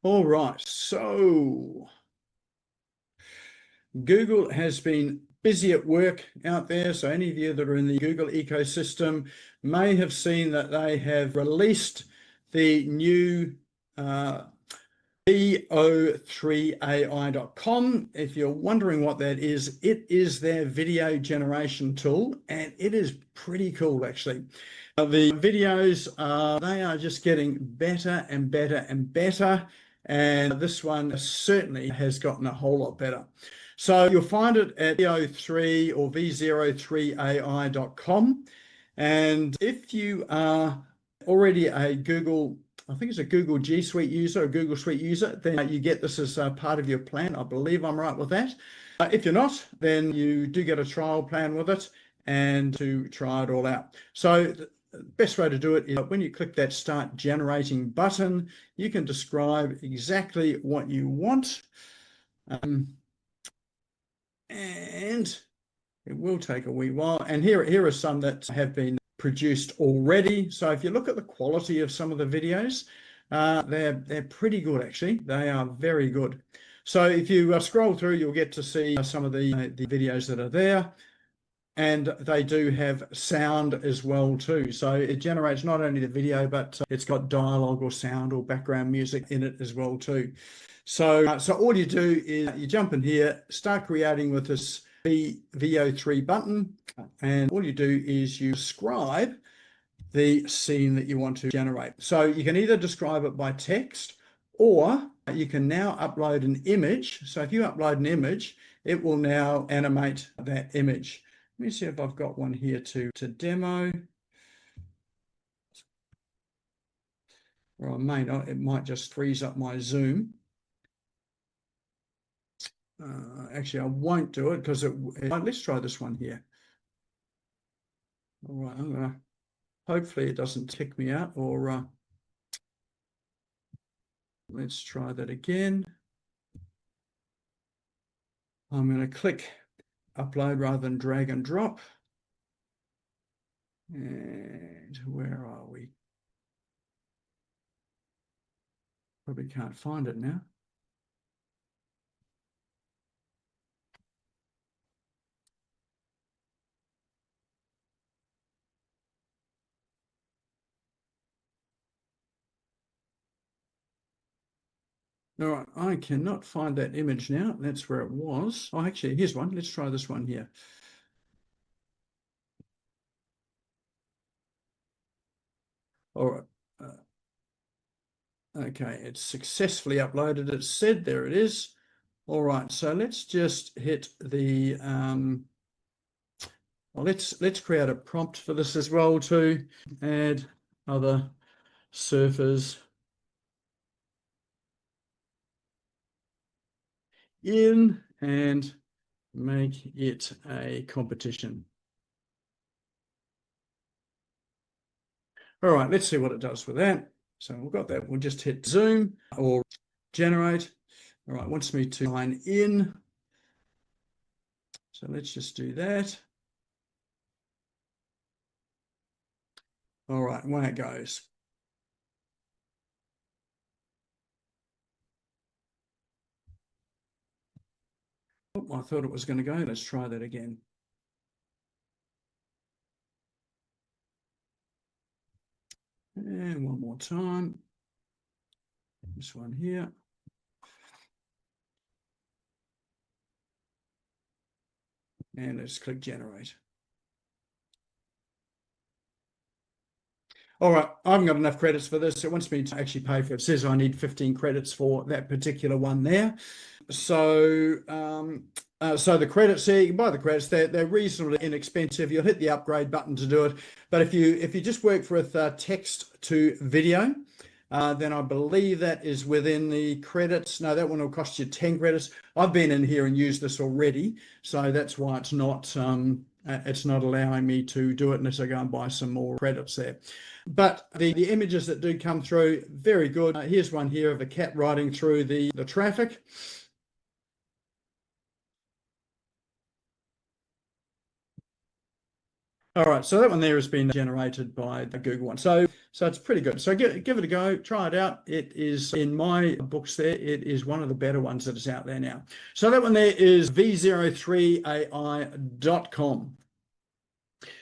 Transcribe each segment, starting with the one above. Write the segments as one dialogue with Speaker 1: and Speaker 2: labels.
Speaker 1: All right, so Google has been busy at work out there. So any of you that are in the Google ecosystem may have seen that they have released the new PO3AI.com. If you're wondering what that is, it is their video generation tool, and it is pretty cool, actually. The videos, they are just getting better and better and better, and this one certainly has gotten a whole lot better. So you'll find it at PO3 or V03AI.com. And if you are already a Google, I think it's a Google G Suite user or Google Suite user, then you get this as part of your plan. I believe I'm right with that. If you're not, then you do get a trial plan with it and to try it all out. So the best way to do it is when you click that Start Generating button, you can describe exactly what you want. And it will take a wee while. And here are some that have been produced already. So if you look at the quality of some of the videos, they're pretty good, actually. They are very good. So if you scroll through, you'll get to see some of the videos that are there. And they do have sound as well too. So it generates not only the video, but it's got dialogue or sound or background music in it as well too. So all you do is you jump in here, start creating with this VO3 button, and all you do is you describe the scene that you want to generate. So you can either describe it by text, or you can now upload an image. So if you upload an image, it will now animate that image. Let me see if I've got one here to demo. Or I may not, it might just freeze up my Zoom. Actually, I won't do it because let's try this one here. All right, I'm gonna, hopefully it doesn't kick me out, or let's try that again. I'm going to click upload rather than drag and drop. And where are we? Probably can't find it now. All right, I cannot find that image now. That's where it was. Oh, actually, here's one. Let's try this one here. All right. Okay, it's successfully uploaded. It said there it is. All right, so let's just hit the well, let's create a prompt for this as well to add other surfers in and make it a competition. All right, let's see what it does with that. So we've got that. We'll just hit zoom or generate. All right, wants me to sign in. So let's just do that. All right, away it goes. Oh, I thought it was going to go. Let's try that again. And one more time. This one here. And let's click generate. All right, I haven't got enough credits for this. It wants me to actually pay for it. It says I need 15 credits for that particular one there. So so the credits here, you can buy the credits. They're reasonably inexpensive. You'll hit the upgrade button to do it. But if you just work with text to video, then I believe that is within the credits. No, that one will cost you 10 credits. I've been in here and used this already, so that's why it's not allowing me to do it unless I go and buy some more credits there. But the images that do come through, very good. Here's one here of a cat riding through the traffic. All right, so that one there has been generated by the Google one. So it's pretty good. So give it a go, try it out. It is in my books there. It is one of the better ones that is out there now. So that one there is v03ai.com.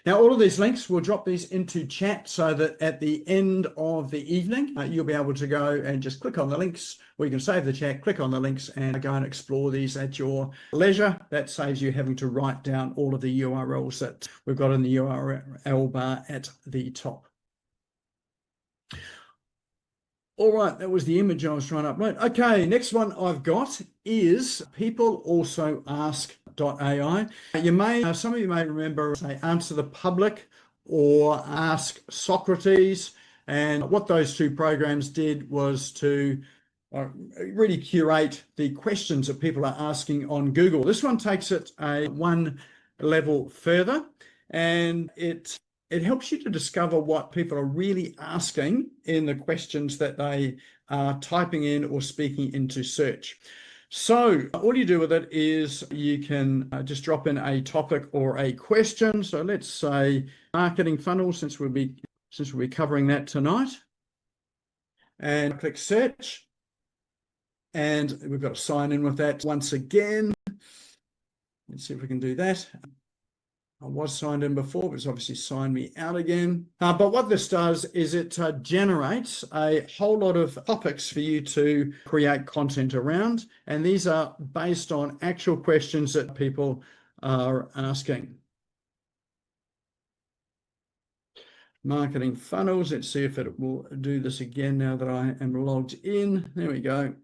Speaker 1: Now, all of these links, we'll drop these into chat so that at the end of the evening, you'll be able to go and just click on the links, or you can save the chat, click on the links and go and explore these at your leisure. That saves you having to write down all of the URLs that we've got in the URL bar at the top. All right, that was the image I was trying to upload. Okay, next one I've got is PeopleAlsoAsk.ai. Some of you may remember, say, Answer the Public or Ask Socrates. And what those two programs did was to really curate the questions that people are asking on Google. This one takes it one level further, and it helps you to discover what people are really asking in the questions that they are typing in or speaking into search. So all you do with it is you can just drop in a topic or a question. So let's say marketing funnels, since we'll be covering that tonight. And click search. And we've got to sign in with that once again. Let's see if we can do that. I was signed in before, but it's obviously signed me out again. But what this does is it generates a whole lot of topics for you to create content around. And these are based on actual questions that people are asking. Marketing funnels. Let's see if it will do this again now that I am logged in. There we go.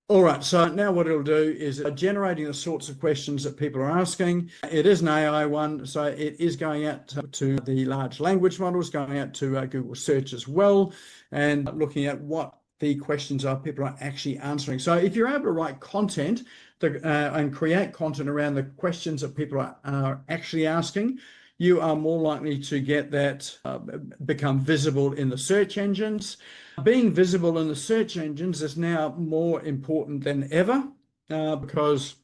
Speaker 1: All right, so now what it'll do is generating the sorts of questions that people are asking. It is an AI one, so it is going out to the large language models, going out to Google search as well, and looking at what the questions are people are actually answering. So if you're able to write content and create content around the questions that people are actually asking, you are more likely to get that become visible in the search engines. Being visible in the search engines is now more important than ever because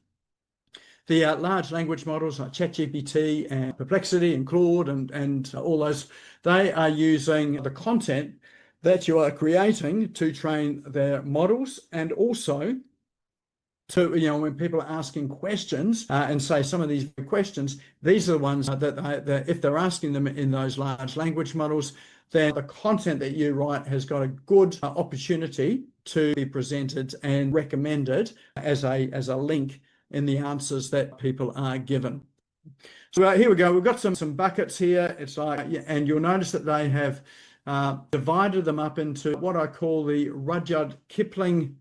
Speaker 1: the large language models like ChatGPT and Perplexity and Claude and all those, they are using the content that you are creating to train their models, and also to, when people are asking questions and say some of these questions, these are the ones that if they're asking them in those large language models, then the content that you write has got a good opportunity to be presented and recommended as a link in the answers that people are given. So here we go. We've got some buckets here. It's like, and you'll notice that they have divided them up into what I call the Rudyard Kipling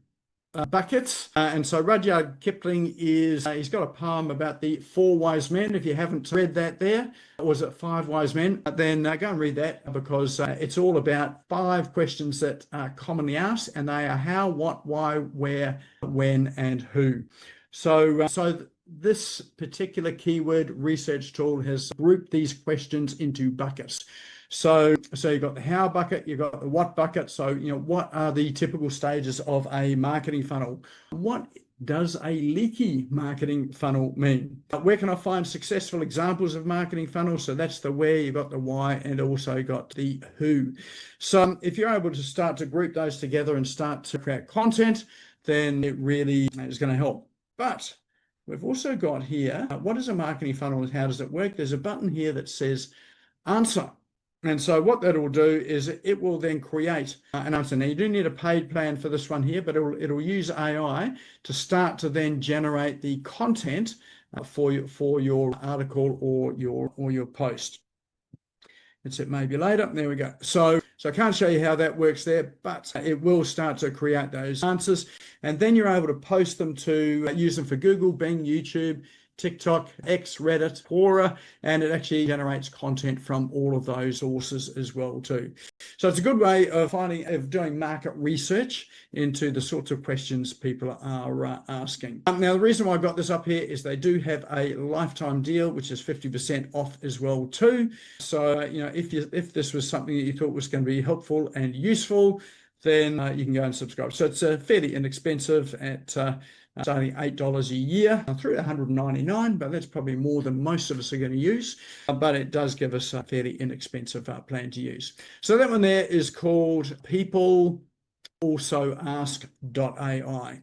Speaker 1: buckets. And so Rudyard Kipling he's got a poem about the 4 wise men. If you haven't read that there, or was it 5 wise men? Then go and read that, because it's all about 5 questions that are commonly asked, and they are how, what, why, where, when, and who. So this particular keyword research tool has grouped these questions into buckets. So you've got the how bucket, you've got the what bucket. So, what are the typical stages of a marketing funnel? What does a leaky marketing funnel mean? Where can I find successful examples of marketing funnels? So that's the where, you've got the why, and also got the who. So if you're able to start to group those together and start to create content, then it really is going to help. But we've also got here, what is a marketing funnel and how does it work? There's a button here that says answer. And so what that will do is it will then create an answer. Now, you do need a paid plan for this one here, but it'll use AI to start to then generate the content for your article or your post. It's it maybe later. There we go. So I can't show you how that works there, but it will start to create those answers, and then you're able to post them to use them for Google, Bing, YouTube, TikTok, X, Reddit, Quora, and it actually generates content from all of those sources as well too. So it's a good way of doing market research into the sorts of questions people are asking. Now, the reason why I've got this up here is they do have a lifetime deal, which is 50% off as well too. So, if this was something that you thought was going to be helpful and useful, then you can go and subscribe. So it's fairly inexpensive at It's only $8 a year through $199, but that's probably more than most of us are going to use. But it does give us a fairly inexpensive plan to use. So that one there is called PeopleAlsoAsk.ai.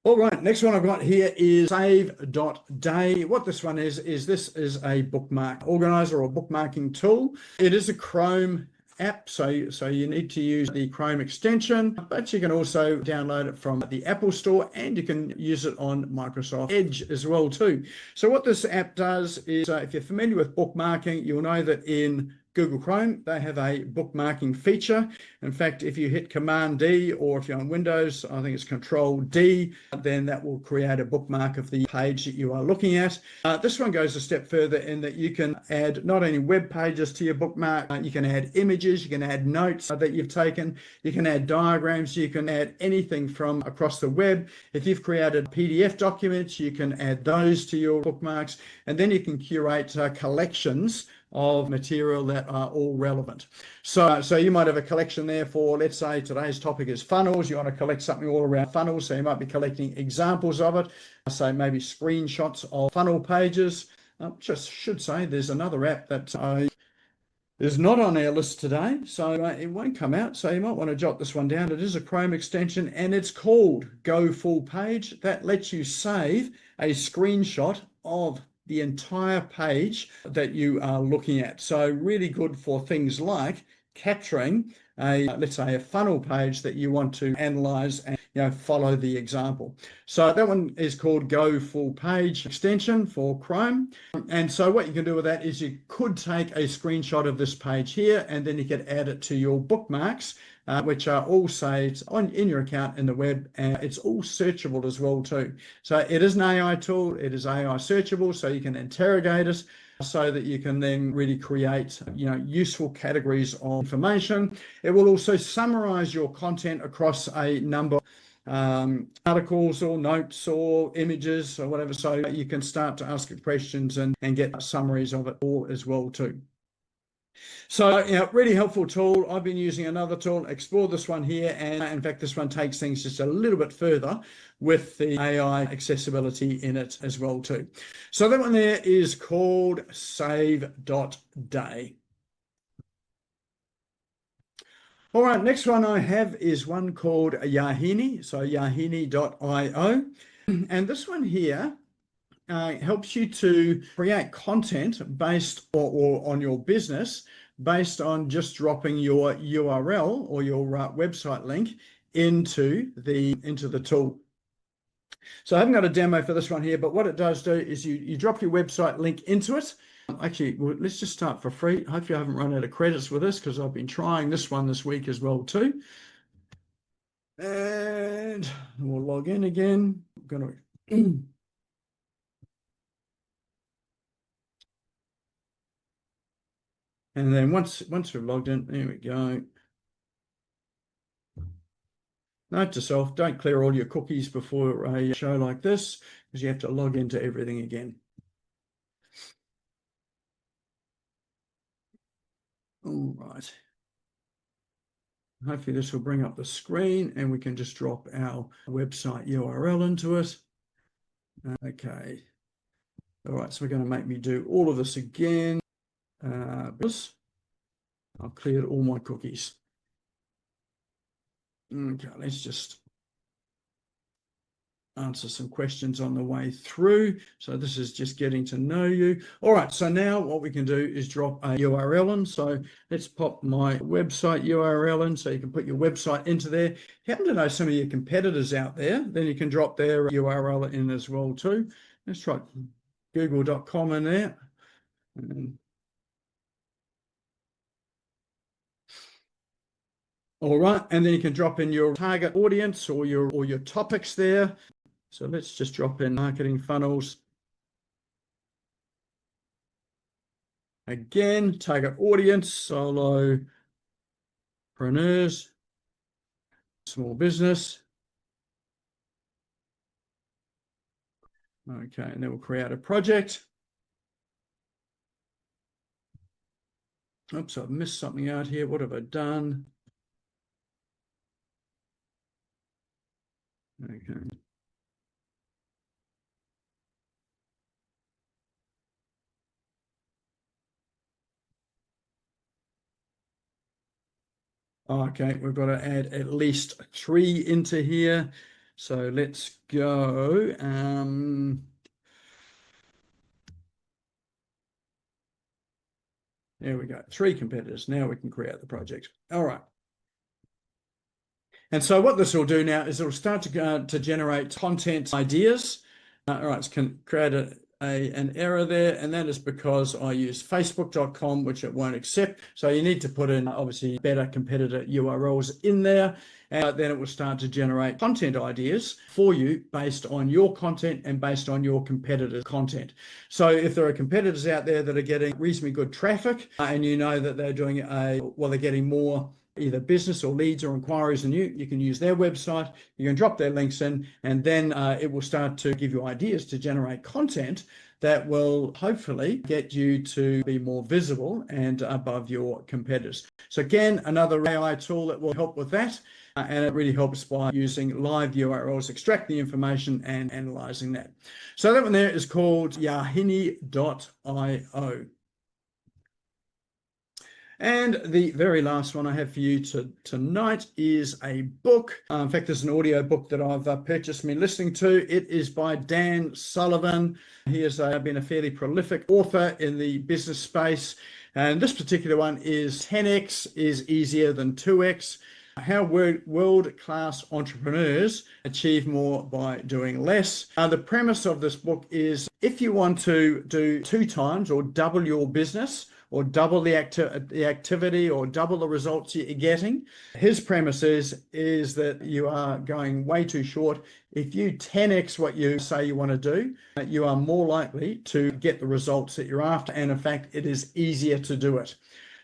Speaker 1: All right, next one I've got here is SaveDay. What this one is this is a bookmark organizer or bookmarking tool. It is a Chrome app, so you need to use the Chrome extension, but you can also download it from the Apple Store, and you can use it on Microsoft Edge as well too. So what this app does is, if you're familiar with bookmarking, you'll know that in Google Chrome, they have a bookmarking feature. In fact, if you hit Command D, or if you're on Windows, I think it's Control D, then that will create a bookmark of the page that you are looking at. This one goes a step further in that you can add not only web pages to your bookmark, you can add images, you can add notes that you've taken, you can add diagrams, you can add anything from across the web. If you've created PDF documents, you can add those to your bookmarks, and then you can curate collections of material that are all relevant. So you might have a collection there for, let's say today's topic is funnels. You want to collect something all around funnels, so you might be collecting examples of it. So maybe screenshots of funnel pages. Just should say there's another app that is not on our list today, so it won't come out. So you might want to jot this one down. It is a Chrome extension, and it's called Go Full Page. That lets you save a screenshot of the entire page that you are looking at. So really good for things like capturing let's say a funnel page that you want to analyze and follow the example. So that one is called Go Full Page extension for Chrome. And so what you can do with that is you could take a screenshot of this page here, and then you could add it to your bookmarks, which are all saved in your account in the web, and it's all searchable as well too. So it is an AI tool, it is AI searchable, so you can interrogate it so that you can then really create useful categories of information. It will also summarize your content across a number of articles or notes or images or whatever, so you can start to ask it questions and get summaries of it all as well too. So, really helpful tool. I've been using another tool, explore this one here, and in fact, this one takes things just a little bit further with the AI accessibility in it as well too. So that one there is called SaveDay. All right, next one I have is one called Yahini, so Yahini.io. And this one here helps you to create content based or on your business based on just dropping your URL or your website link into the tool. So I haven't got a demo for this one here, but what it does do is you drop your website link into it. Actually, let's just start for free. Hopefully I haven't run out of credits with this, because I've been trying this one this week as well too. And we'll log in again. I'm going to and then once we've logged in, there we go. Note to self, don't clear all your cookies before a show like this, because you have to log into everything again. All right. Hopefully this will bring up the screen and we can just drop our website URL into it. Okay. All right, so we're going to make me do all of this again. I've cleared all my cookies. Okay, let's just answer some questions on the way through. So this is just getting to know you. All right, so now what we can do is drop a URL in. So let's pop my website URL in, so you can put your website into there. If you happen to know some of your competitors out there, then you can drop their URL in as well too. Let's try google.com in there. All right, and then you can drop in your target audience or your topics there. So let's just drop in marketing funnels. Again, target audience, solopreneurs, small business. Okay, and then we'll create a project. Oops, I've missed something out here. What have I done? Okay. Okay, we've got to add at least 3 into here. So let's go. There we go. 3 competitors. Now we can create the project. All right. And so what this will do now is it'll start to generate content ideas. All right, it's can create an error there, and that is because I use facebook.com, which it won't accept. So you need to put in, obviously, better competitor URLs in there, and then it will start to generate content ideas for you based on your content and based on your competitors' content. So if there are competitors out there that are getting reasonably good traffic, and you know that they're doing they're getting more either business or leads or inquiries than you can use their website, you can drop their links in, and then it will start to give you ideas to generate content that will hopefully get you to be more visible and above your competitors. So again, another AI tool that will help with that, and it really helps by using live URLs, extract the information and analyzing that. So that one there is called Yahini.io. And the very last one I have for you tonight is a book. In fact, there's an audio book that I've purchased and been listening to. It is by Dan Sullivan. He has been a fairly prolific author in the business space. And this particular one is 10x is easier than 2x. How world-class entrepreneurs achieve more by doing less. The premise of this book is if you want to do 2 times or double your business, or double the activity or double the results you're getting. His premise is that you are going way too short. If you 10x what you say you want to do, you are more likely to get the results that you're after. And in fact, it is easier to do it.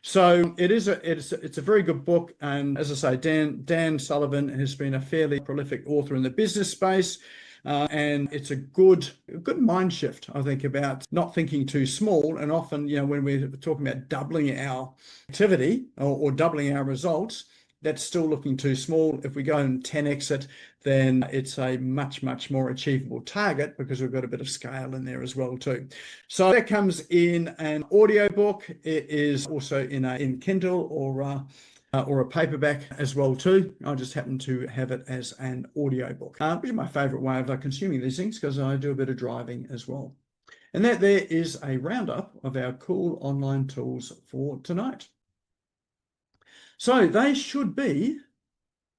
Speaker 1: So it's a very good book. And as I say, Dan Sullivan has been a fairly prolific author in the business space. And it's a good mind shift, I think, about not thinking too small. And often, when we're talking about doubling our activity or doubling our results, that's still looking too small. If we go and 10x it, then it's a much, much more achievable target because we've got a bit of scale in there as well too. So that comes in an audio book. It is also in Kindle or a paperback as well too. I just happen to have it as an audio book, which is my favorite way of consuming these things because I do a bit of driving as well. And that there is a roundup of our cool online tools for tonight. So they should be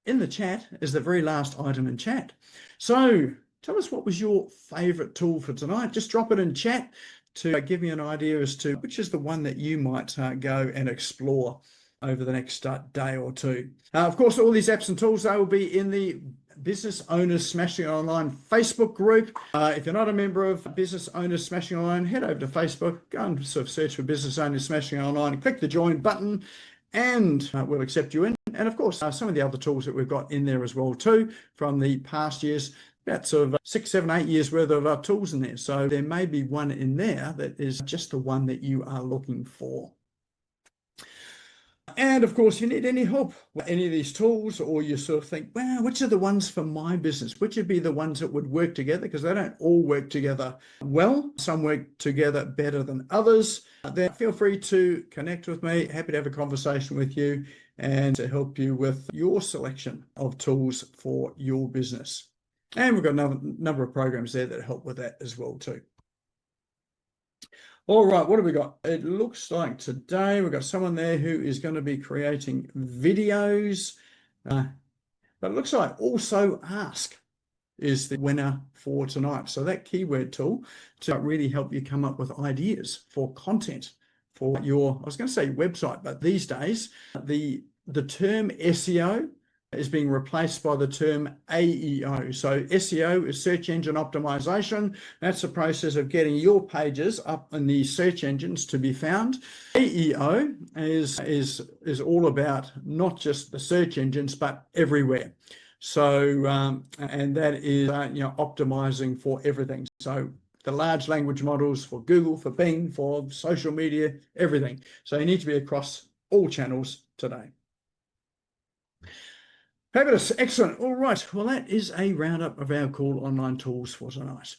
Speaker 1: in the chat as the very last item in chat. So tell us, what was your favorite tool for tonight? Just drop it in chat to give me an idea as to which is the one that you might go and explore over the next day or two. Of course, all these apps and tools, they will be in the Business Owners Smashing Online Facebook group. If you're not a member of Business Owners Smashing Online, head over to Facebook, go and sort of search for Business Owners Smashing Online, click the join button, and we'll accept you in. And of course, some of the other tools that we've got in there as well too from the past years, about sort of 6, 7, 8 years worth of tools in there. So there may be one in there that is just the one that you are looking for. And of course, if you need any help with any of these tools, or you sort of think, well, which are the ones for my business? Which would be the ones that would work together? Because they don't all work together well. Some work together better than others. Then feel free to connect with me. Happy to have a conversation with you and to help you with your selection of tools for your business. And we've got a number of programs there that help with that as well too. All right, what have we got? It looks like today we've got someone there who is going to be creating videos, but it looks like Also Ask is the winner for tonight. So that keyword tool to really help you come up with ideas for content for your, I was going to say website, but these days the term SEO is being replaced by the term AEO. So SEO is search engine optimization. That's the process of getting your pages up in the search engines to be found. AEO is all about not just the search engines, but everywhere. So, and that is, optimizing for everything. So the large language models for Google, for Bing, for social media, everything. So you need to be across all channels today. Fabulous. Excellent. All right. Well, that is a roundup of our cool online tools for tonight.